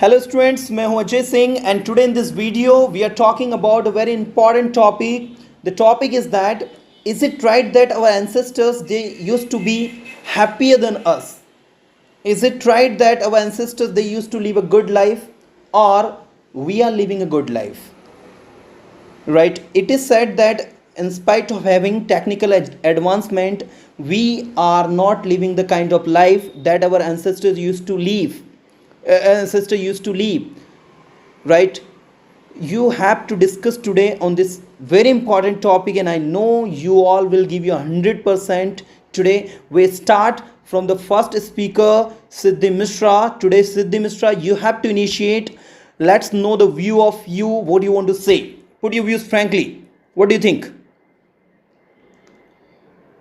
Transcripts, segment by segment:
Hello students, मैं हूं Ajay Singh and today in this video we are talking about a very important topic. The topic is that is it right that our ancestors they used to be happier than us? Is it right that our ancestors they used to live a good life or we are living a good life? Right, it is said that in spite of having technical advancement we are not living the kind of life that our ancestors used to live ancestor used to live, right? You have to discuss today on this very important topic and I know you all will give you 100%. Today we start from the first speaker Siddhi Mishra. Today Siddhi Mishra, you have to initiate. Let's know the view of you. What do you want to say? Put your views frankly. What do you think?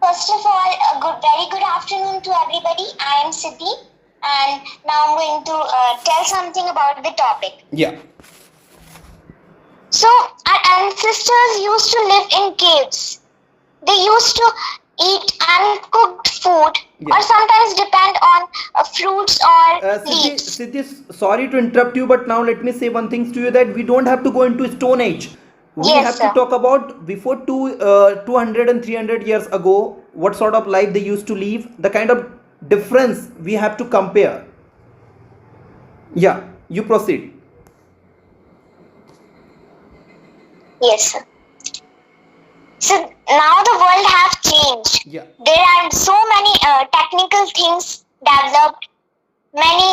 First of all, very good afternoon to everybody. I am Siddhi and now I'm going to tell something about the topic. Yeah. So, our ancestors used to live in caves. They used to eat uncooked food Yeah. or sometimes depend on fruits or leaves. Siddhi, sorry to interrupt you, but now let me say one thing to you that we don't have to go into Stone Age. We Yes, have sir. to talk about before 200 and 300 years ago, what sort of life they used to live, the kind of difference we have to compare. Yeah, you proceed. Yes, sir. So now the world have changed. Yeah. There are so many technical things developed, many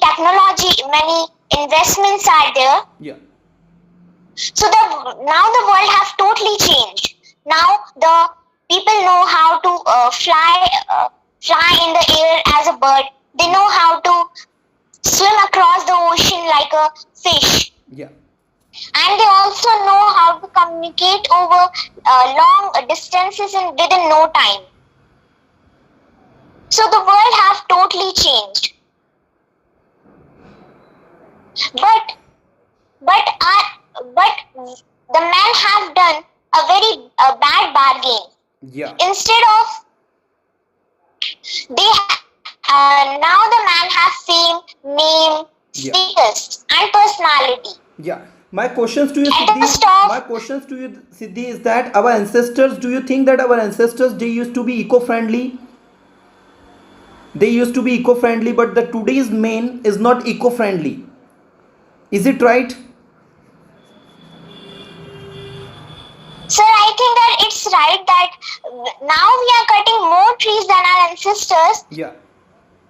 technology, many investments are there. Yeah. So now the world have totally changed. Now the people know how to fly in the air as a bird. They know how to swim across the ocean like a fish. Yeah. And they also know how to communicate over long distances within no time. So the world have totally changed. But the men have done a very bad bargain. Yeah. Instead of now the man has fame, name, Yeah. status, and personality. Yeah. My questions to you, At the Siddhi. stop. My questions to you, Siddhi, is that our ancestors. Do you think that our ancestors they used to be eco-friendly? They used to be eco-friendly, but the today's man is not eco-friendly. Is it right? Sir, I think that it's right that now we are cutting more trees than our ancestors. Yeah.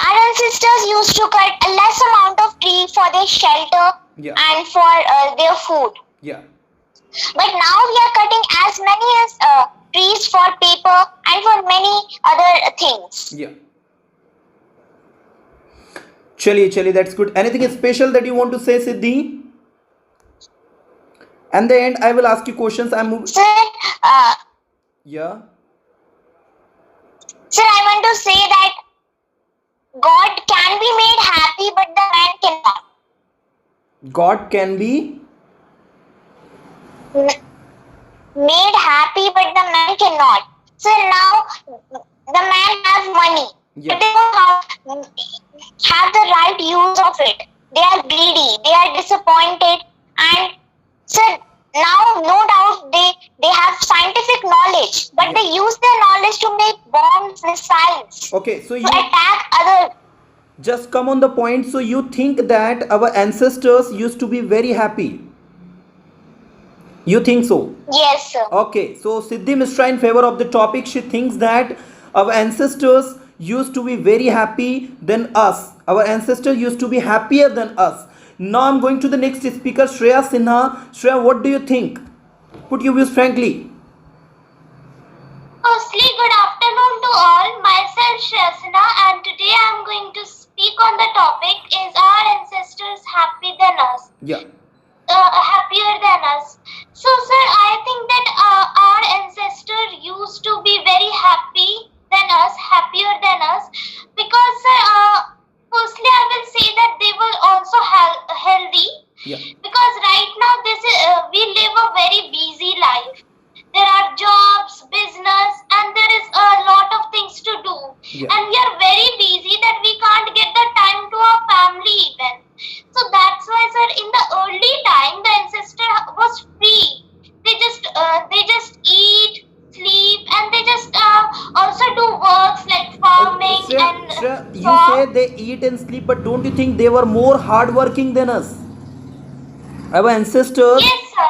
Our ancestors used to cut a less amount of tree for their shelter Yeah. and for their food. Yeah. But now we are cutting as many as trees for paper and for many other things. Yeah. Chaliye, that's good. Anything special that you want to say, Siddhi? And the end, I will ask you questions. Sir, Yeah. sir, I want to say that God can be made happy, but the man cannot. God can be. Made happy, but the man cannot. So now the man has money, Yeah. but they don't have the right use of it. They are greedy, they are disappointed, and so now no doubt they have scientific knowledge, but Yeah. they use their knowledge to make bombs, missiles, Okay, so to you attack other. just come on the point. So you think that our ancestors used to be very happy? You think so? Yes, sir. Okay, so Siddhi Mishra in favor of the topic, she thinks that our ancestors used to be very happy than us. Our ancestors used to be happier than us. Now I'm going to the next speaker, Shreya Sinha. Shreya, what do you think? Put your views frankly. Firstly, good afternoon to all. Myself Shresna, and today I am going to speak on the topic: is our ancestors happy than us? Yeah. Happier than us. So, sir, I think that our ancestors used to be very happy than us, happier than us, because, sir, firstly, I will say that they were also healthy. Yeah. Because right now we live a very busy life. There are jobs, business, and there is a lot of things to do. Yeah. And we are very busy that we can't get the time to our family you say they eat and sleep, but don't you think they were more hardworking than us? Our ancestors, Yes, sir.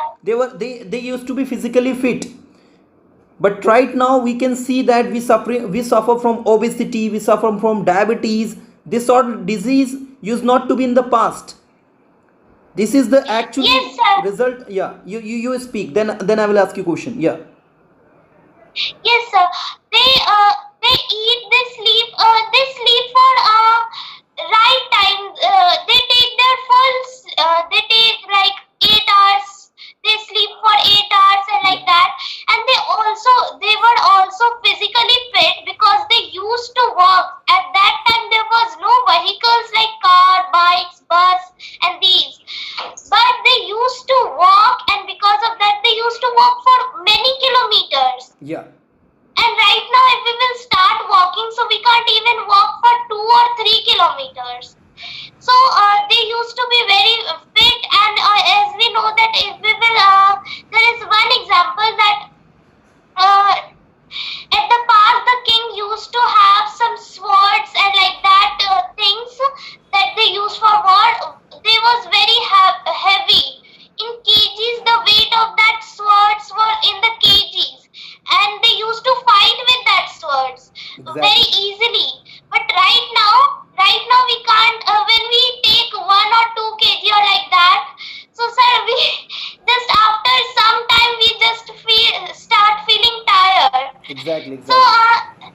they used to be physically fit, but right now we can see that we suffer from obesity, we suffer from diabetes. This sort of disease used not to be in the past. This is the actually Yes, sir. result. Yeah, you speak, then I will ask you question. Yeah. Yes, sir. They eat, they sleep for right time. They take their they take like 8 hours. They sleep for 8 hours and like that. And they were also physically fit because they used to walk. At that time there was no vehicles like car, bikes, bus, and these. But they used to walk, and because of that they used to walk for many kilometers. Yeah. And right now, if we will start walking, so we can't even walk for 2 or 3 kilometers. So they used to be very fit, and as we know that if we will, there is one example that at the past the king used to have some swords and like that things that they use for war. They was very heavy in kgs. The weight of that swords were in the kgs, and they used to fight with that swords very Exactly. easily. But right now we can't. When we take 1 or 2 kg or like that, so sir, we just after some time we just start feeling tired. Exactly. So Exactly.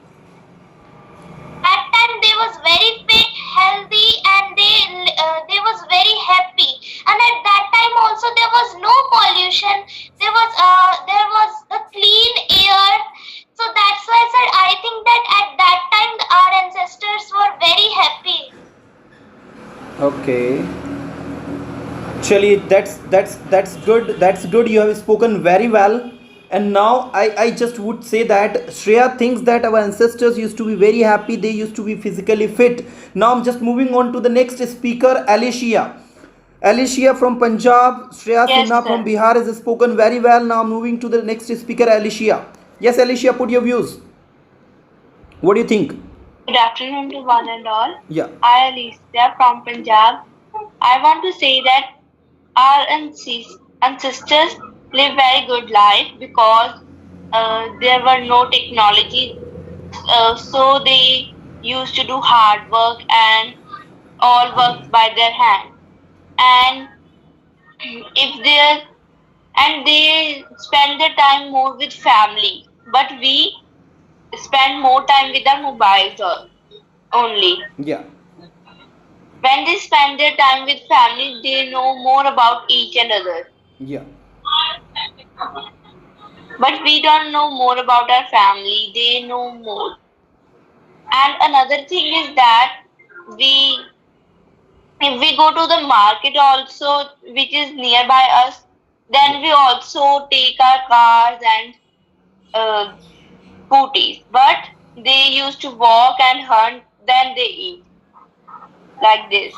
that time they was very fit, healthy, and they was very happy. And at that time also there was no pollution. There was a clean air. So that's why, sir, I think that at that time our ancestors were very happy. Okay. Actually, that's good. That's good. You have spoken very well. And now I just would say that Shreya thinks that our ancestors used to be very happy. They used to be physically fit. Now I'm just moving on to the next speaker, Alicia. Alicia from Punjab, Shreya Yes, Sinha from sir. Bihar has spoken very well. Now I'm moving to the next speaker, Alicia. Yes, Alicia, put your views. What do you think? Good afternoon to one and all. Yeah. I, Alicia from Punjab. I want to say that our ancestors live very good life because there were no technology, so they used to do hard work and all work by their hand. And if they and they spend their time more with family, but we spend more time with our mobiles only. Yeah. When they spend their time with family, they know more about each another. Yeah. But we don't know more about our family, they know more. And another thing is that we, if we go to the market also, which is nearby us, then we also take our cars and uh, scooties. But they used to walk and hunt, then they eat like this.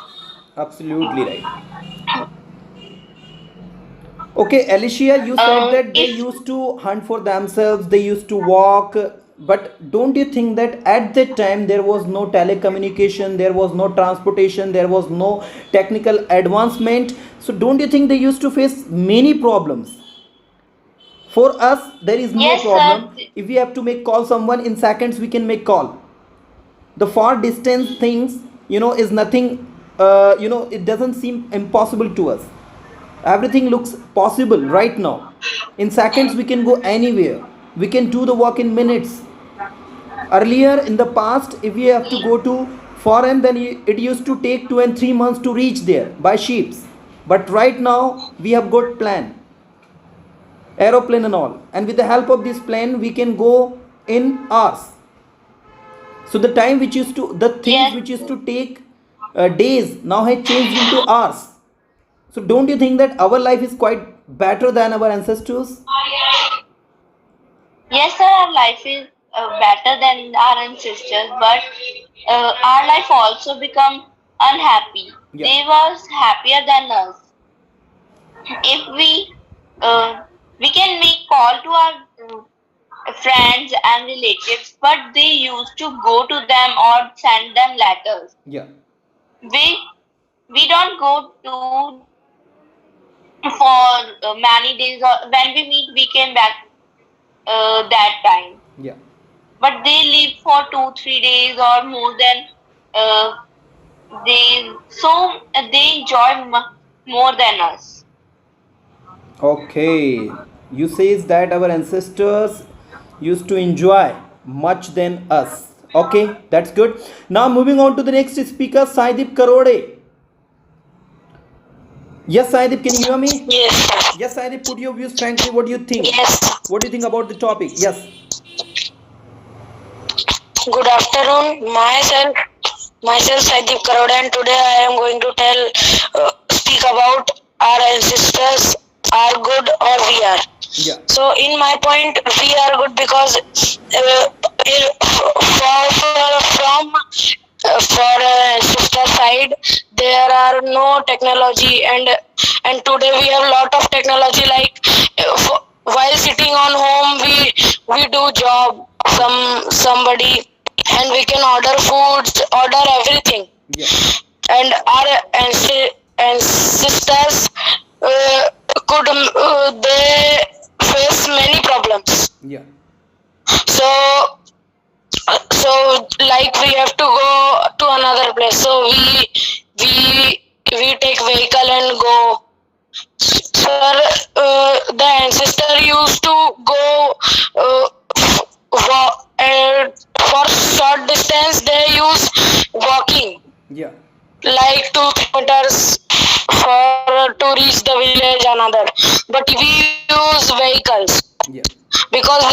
Absolutely right. Okay, Alicia, you said that they If used to hunt for themselves, they used to walk, but don't you think that at that time there was no telecommunication, there was no transportation, there was no technical advancement? So, don't you think they used to face many problems? For us, there is no yes, sir. problem. If we have to make call someone in seconds, we can make call. The far distance things, is nothing. It doesn't seem impossible to us. Everything looks possible right now. In seconds we can go anywhere, we can do the work in minutes. Earlier in the past, if we have to go to foreign, then it used to take 2 and 3 months to reach there by ships. But right now we have got plan, aeroplane and all, and with the help of this plane we can go in hours. So the time which used to, the things Yes, which used to take days, now has changed into hours. So don't you think that our life is quite better than our ancestors? yes, sir. Our life is better than our ancestors, but our life also become unhappy. Yeah. They was happier than us. If we can make call to our friends and relatives, but they used to go to them or send them letters. Yeah. We we don't go to for many days, or when we meet we came back that time. Yeah. But they live for 2-3 days or more than uh, days, so they enjoy more than us. Okay. You says that our ancestors used to enjoy much than us. Okay, that's good. Now moving on to the next speaker, Saidip Karode. Yes, Saidip, can you hear me? Yes. Yes, Saidip, put your views frankly. What do you think? Yes. What do you think about the topic? Yes. Good afternoon. Myself Saidip Karode, and today I am going to speak about our ancestors are good or we are. Yeah. So, in my point, we are good because for sister side there are no technology, and today we have lot of technology, like while sitting on home we do job somebody, and we can order foods, order everything. Yeah. And our ancestors could they face many problems. Yeah. So like we have to go to another place, so we take vehicle and go. Sir, the ancestor used to go for short distance. They use walking, Yeah. like 2 kilometers for to reach the village another. But we use vehicles Yeah. because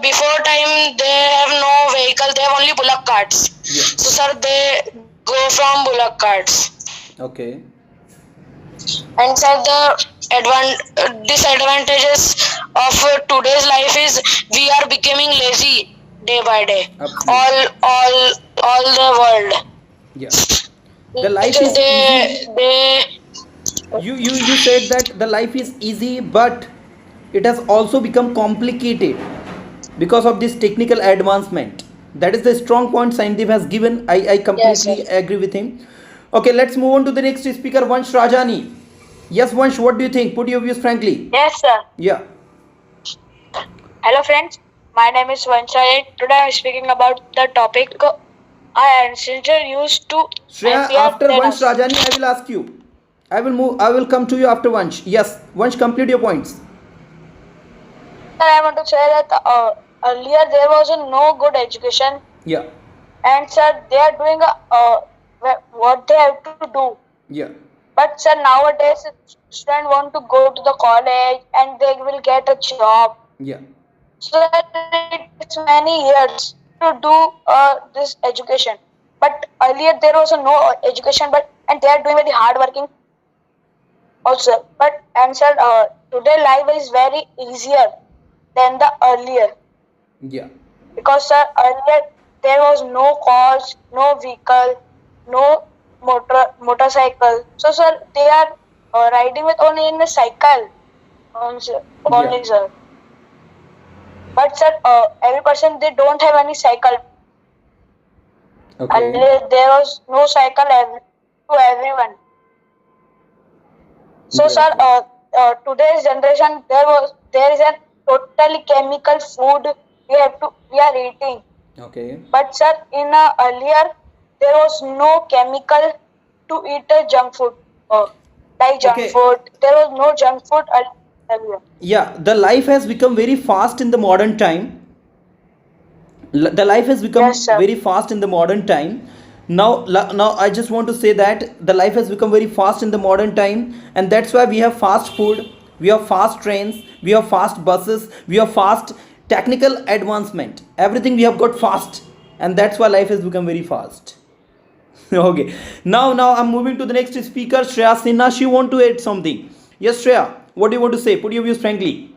before time they have no vehicle, they have only bullock carts. Yeah. So sir, they go from bullock carts. Okay. And sir, the disadvantages of today's life is we are becoming lazy day by day. Absolutely. All the world. Yeah. The life is easy. You said that the life is easy, but it has also become complicated because of this technical advancement. That is the strong point Saindeep has given. I completely agree with him. Okay, let's move on to the next speaker, Vansh Rajani. Yes, Vansh, what do you think? Put your views frankly. Yes, sir. Yeah. Hello, friends. My name is Vanshaya. Today I am speaking about the topic our ancestors used to. Shreya, happier after than Vansh us. Rajani, I will ask you. I will come to you after Vansh. Yes, Vansh, complete your points. Sir, I want to say that earlier there was no good education, Yeah. and sir, they are doing what they have to do. Yeah. But sir, nowadays students want to go to the college and they will get a job. Yeah. So it takes many years to do this education. But earlier there was no education, and they are doing very hard working also. But and sir, today life is very easier than the earlier, Yeah. because sir, earlier there was no cars, no vehicle, no motorcycle. So sir, they are riding with only in a cycle, only Yeah. sir. But sir, every person they don't have any cycle. Okay. Earlier there was no cycle to everyone. So Great. sir, today's generation there is a totally chemical food we are eating. Okay. But sir, in earlier there was no chemical to eat junk food, like junk Okay. food. There was no junk food earlier. Yeah, the life has become very fast in the modern time. The life has become Yes, sir. very fast in the modern time. Now I just want to say that the life has become very fast in the modern time, and that's why we have fast food, we have fast trains, we have fast buses, we have fast technical advancement. Everything we have got fast, and that's why life has become very fast. Okay. Now I'm moving to the next speaker, Shreya Sinha. She want to add something. Yes, Shreya. What do you want to say? Put your views frankly.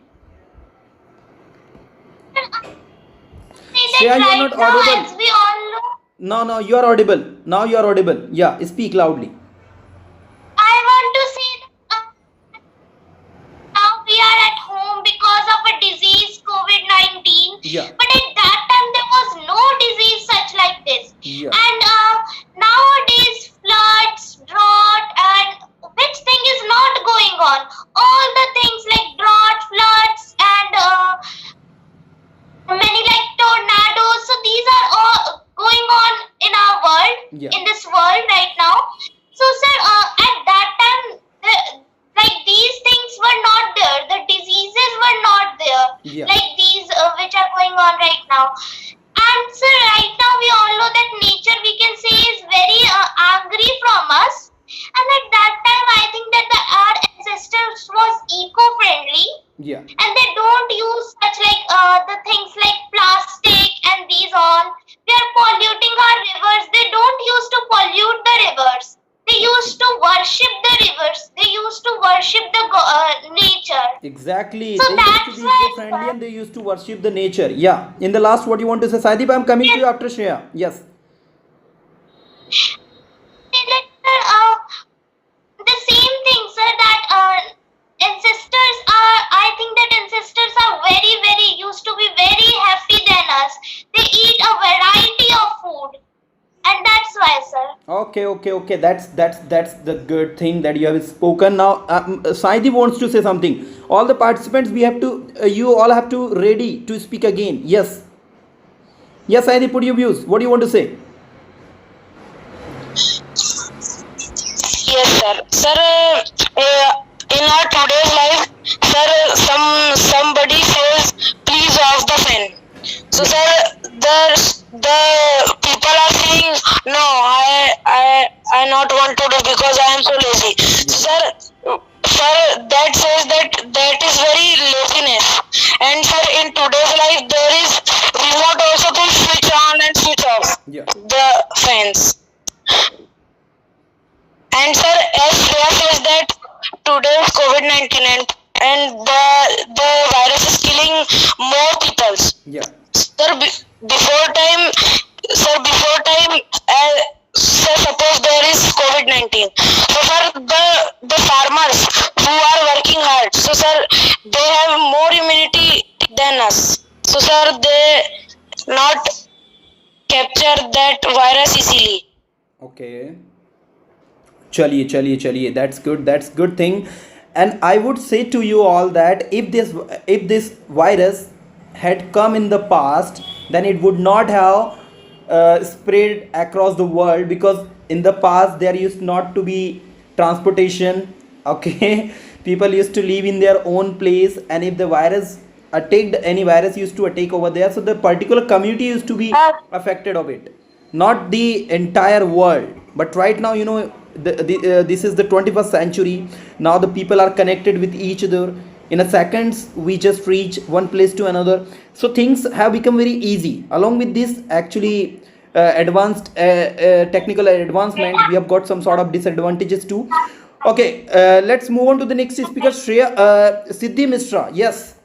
Shreya, you are not audible. As we all know, No, you are audible. Now you are audible. Yeah, speak loudly. I want to say Yeah. And they don't use such like the things like plastic and these all. They are polluting our rivers. They don't use to pollute the rivers. They used to worship the rivers. They used to worship the nature. Exactly. So They used to that's be why, eco-friendly and they used to worship the nature. Yeah. In the last, what you want to say, Saidip? I'm coming to you after Shreya. Yes. the same thing, sir, that ancestors are, I think that ancestors are very, very, used to be very happy than us. They eat a variety of food. And that's why, sir. Okay. That's the good thing that you have spoken. Now, Saidip wants to say something. All the participants, we have to. You all have to ready to speak again. Yes. Yes, Saidip, put your views. What do you want to say? Yes, sir. Sir, in our today's life, sir, somebody says, please off the fan. So, sir, the people are saying, no, I not want to do because I am so lazy. So, sir, that says that is very laziness. And sir, in today's life, there is remote also to switch on and switch off Yeah. the fans. And sir, as Shreya says that today is COVID-19 and the virus is killing more people. Yeah. Sir, before time, sir, suppose there is COVID-19. So sir, the farmers who are working hard, so sir, they have more immunity than us. So sir, they not capture that virus easily. Okay. Chaliye. That's good thing. And I would say to you all that if this virus had come in the past, then it would not have spread across the world, because in the past there used not to be transportation. Okay. People used to live in their own place, and if the virus attacked, any virus used to attack over there, so the particular community used to be affected of it, not the entire world. But right now, this is the 21st century. Now the people are connected with each other. In a seconds we just reach one place to another, so things have become very easy. Along with this, actually, advanced technical advancement, we have got some sort of disadvantages too. Okay, let's move on to the next speaker, Shreya. Siddhi Mishra. Yes,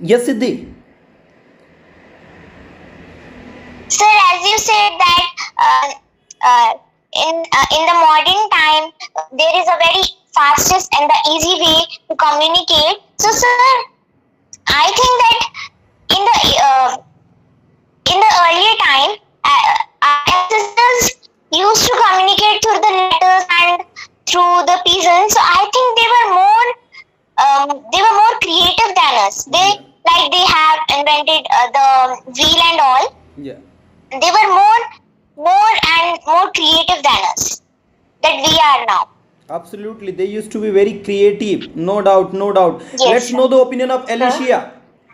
Siddhi. Sir, as you said that in the modern time, there is a very fastest and the easy way to communicate. So, sir, I think that in the earlier time, our ancestors used to communicate through the letters and through the pigeons. So I think they were more creative than us. They have invented the wheel and all. Yeah. They were more creative than us that we are now. Absolutely, they used to be very creative, no doubt. Yes, Let's sir. know the opinion of Alicia.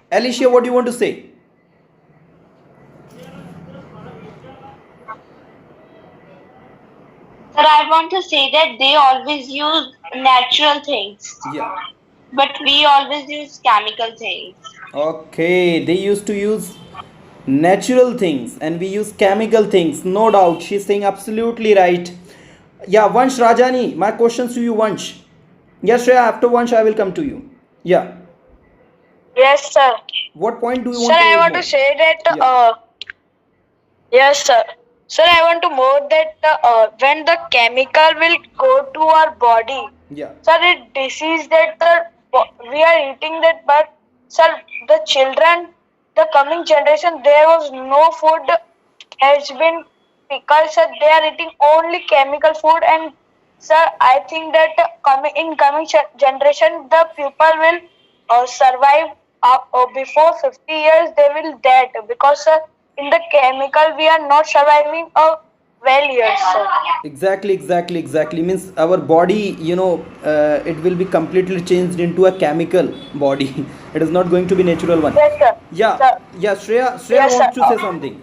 Alicia, what do you want to say? Sir, I want to say that they always use natural things, Yeah. but we always use chemical things. Okay, they used to use natural things and we use chemical things, no doubt. She's saying absolutely right. Yeah, Vansh Rajani, my questions to you, Vansh. Yes, Shreya, after Vansh, I will come to you. Yeah. Yes, sir. What point do you Sir, want to I raise want to more? say that. Yeah. Yes, sir. Sir, I want to know that when the chemical will go to our body, Yeah. sir, it disease that we are eating that, but sir, the children, the coming generation, there was no food has been because sir, they are eating only chemical food, and sir, I think that coming generation, the people will survive before 50 years. They will dead because sir, in the chemical we are not surviving a well years, sir. Exactly. Means our body, it will be completely changed into a chemical body. It is not going to be natural one. Yes, sir. Yeah. Sir. Yeah, Shreya Yes, wants sir. to say something.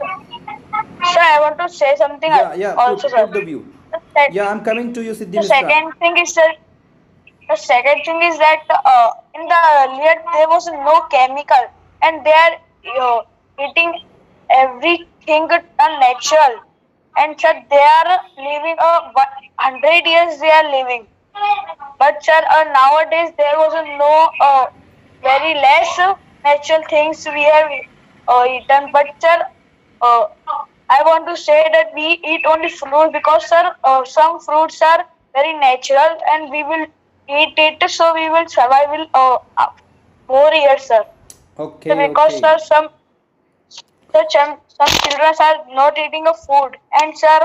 Sir, I want to say something Yeah, also, put sir. the view. The sec- Yeah, I'm coming to you, Siddhi the Mishra. second thing is, sir, The second thing is that in the earlier there was no chemical, and they are eating everything unnatural, and sir, they are living 100 years. They are living, but sir, nowadays there was no very less natural things we have eaten. But sir, uh, I want to say that we eat only fruit because sir, some fruits are very natural, and we will eat it, so we will survive more years, sir. Okay, So because okay. sir, some children are not eating a food, and sir,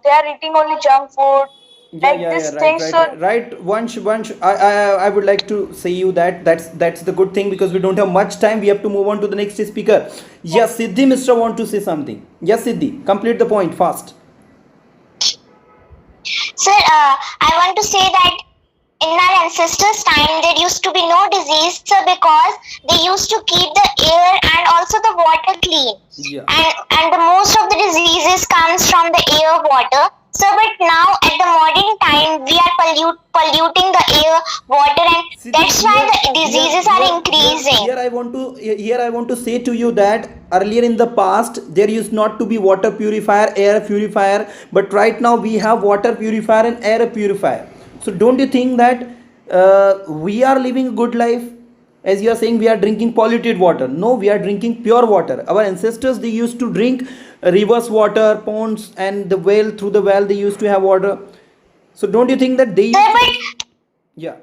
they are eating only junk food, Yeah, like yeah, yeah. this Right, thing. right, So right. Right. Vansh. I would like to say you that that's the good thing because we don't have much time. We have to move on to the next speaker. Yes, Siddhi, Mister, want to say something. Yes, Siddhi, complete the point fast. Sir, I want to say that in our ancestors' time, there used to be no disease, sir, because they used to keep the air and also the water clean. Yeah. And the most of the diseases comes from the air, water. So, but now at the modern time, we are polluting the air, water, and Siddhi, that's why the diseases are increasing. Here I want to say to you that earlier in the past there used not to be water purifier, air purifier, but right now we have water purifier and air purifier. So don't you think that we are living a good life? As you are saying, we are drinking polluted water. No, we are drinking pure water. Our ancestors, they used to drink rivers water, ponds, and the well, through the well they used to have water. So don't you think that they used Sir, to... but Yeah.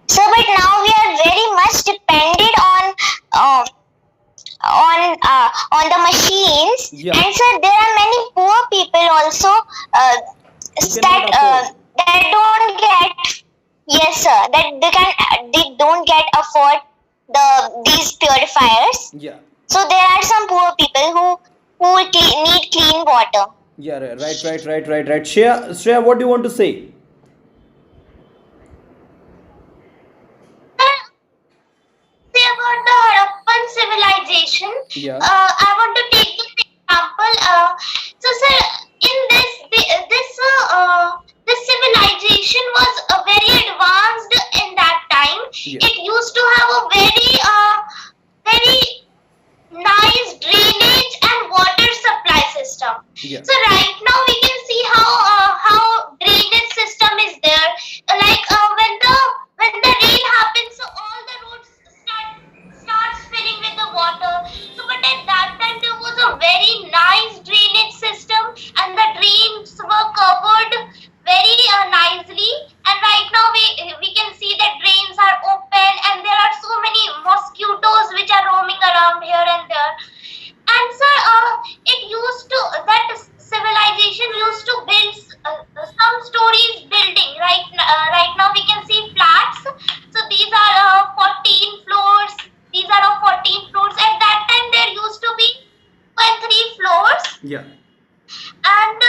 Sir, but now we are very much dependent uh, on the machines, Yeah. and sir, there are many poor people also Who cannot afford. that don't get, yes sir, that they don't get afford these purifiers. Yeah. So there are some poor people who need clean water. Yeah, right. Shreya, what do you want to say? Say about the Harappan civilization. Yeah. I want to take this example. So, sir, in this civilization was very advanced in that time. Yeah. It used to have a very nice drainage and water supply system. Yeah. So right now we can see how drainage system is there. Like when the rain happens, so all the roads starts filling with the water. So but at that time there was a very nice drainage system, and the drains were covered very nicely. And right now we can see that drains are open, and there are so many mosquitoes which are roaming around here and there. And sir, it used to that civilization used to build some stories building. Right now we can see flats. So these are 14 floors. These are of 14 floors. At that time there used to be 2 and 3 floors. Yeah. And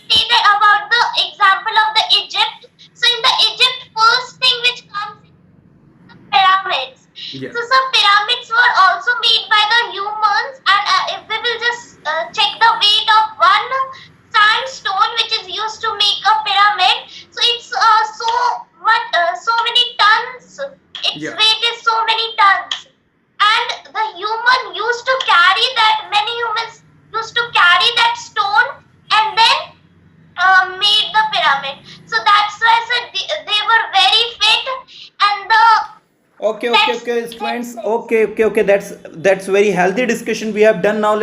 say that about the example of the Egypt. So in the Egypt, first thing which comes is the pyramids. Yeah. So some pyramids were also made by the humans, and if we will just check the weight of one sandstone which is used to make a pyramid, so it's so many tons. Its Yeah. weight is so many tons, and the human used to carry that. Many humans used to carry that stone and then made the pyramid. So that's why sir, they were very fit, and the Okay, friends. Okay. That's very healthy discussion we have done now.